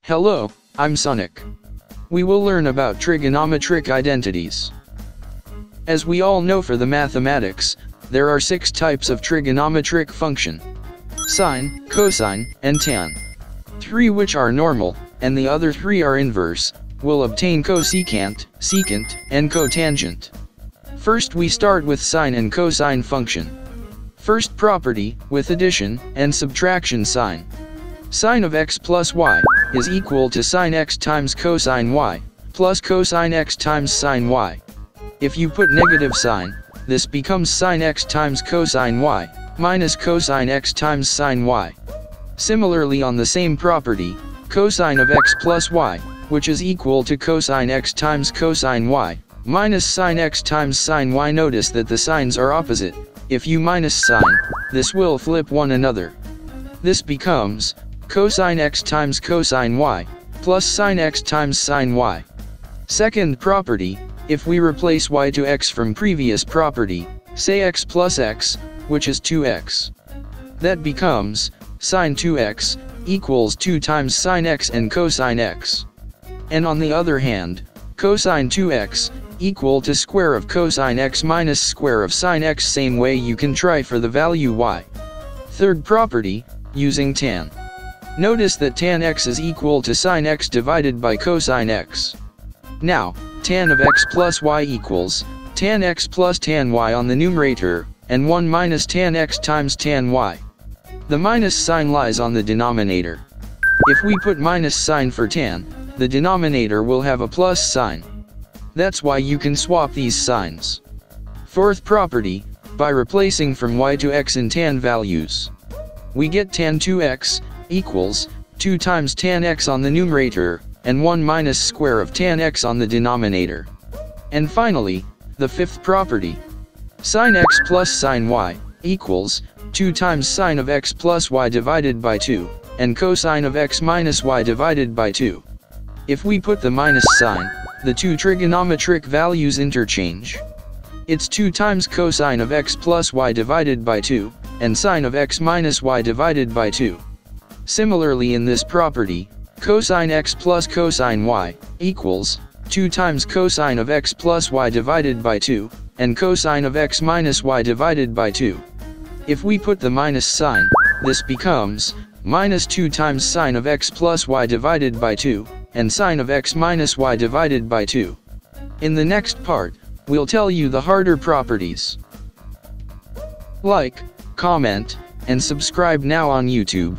Hello, I'm Sonic. We will learn about trigonometric identities. As we all know for the mathematics, there are 6 types of trigonometric function: sine, cosine, and tan. 3 which are normal, and the other 3 are inverse, will obtain cosecant, secant, and cotangent. First we start with sine and cosine function. First property, with addition and subtraction sign. Sine of x plus y is equal to sine x times cosine y, plus cosine x times sine y. If you put negative sign, this becomes sine x times cosine y, minus cosine x times sine y. Similarly on the same property, cosine of x plus y, which is equal to cosine x times cosine y, minus sine x times sine y. Notice that the signs are opposite. If you minus sign, this will flip one another. This becomes cosine x times cosine y, plus sine x times sine y. Second property, if we replace y to x from previous property, say x plus x, which is 2x. That becomes sine 2x equals 2 times sine x and cosine x. And on the other hand, cosine 2x equal to square of cosine x minus square of sine x. Same way you can try for the value y. Third property, using tan. Notice that tan x is equal to sine x divided by cosine x. Now, tan of x plus y equals tan x plus tan y on the numerator, and 1 minus tan x times tan y. The minus sign lies on the denominator. If we put minus sign for tan, the denominator will have a plus sign. That's why you can swap these signs. Fourth property, by replacing from y to x in tan values. We get tan 2x equals 2 times tan x on the numerator, and 1 minus square of tan x on the denominator. And finally, the fifth property. Sine x plus sine y equals 2 times sine of x plus y divided by 2, and cosine of x minus y divided by 2. If we put the minus sign, the two trigonometric values interchange. It's 2 times cosine of x plus y divided by 2, and sine of x minus y divided by 2. Similarly in this property, cosine x plus cosine y equals 2 times cosine of x plus y divided by 2, and cosine of x minus y divided by 2. If we put the minus sign, this becomes minus 2 times sine of x plus y divided by 2, and sine of x minus y divided by 2. In the next part, we'll tell you the harder properties. Like, comment, and subscribe now on YouTube.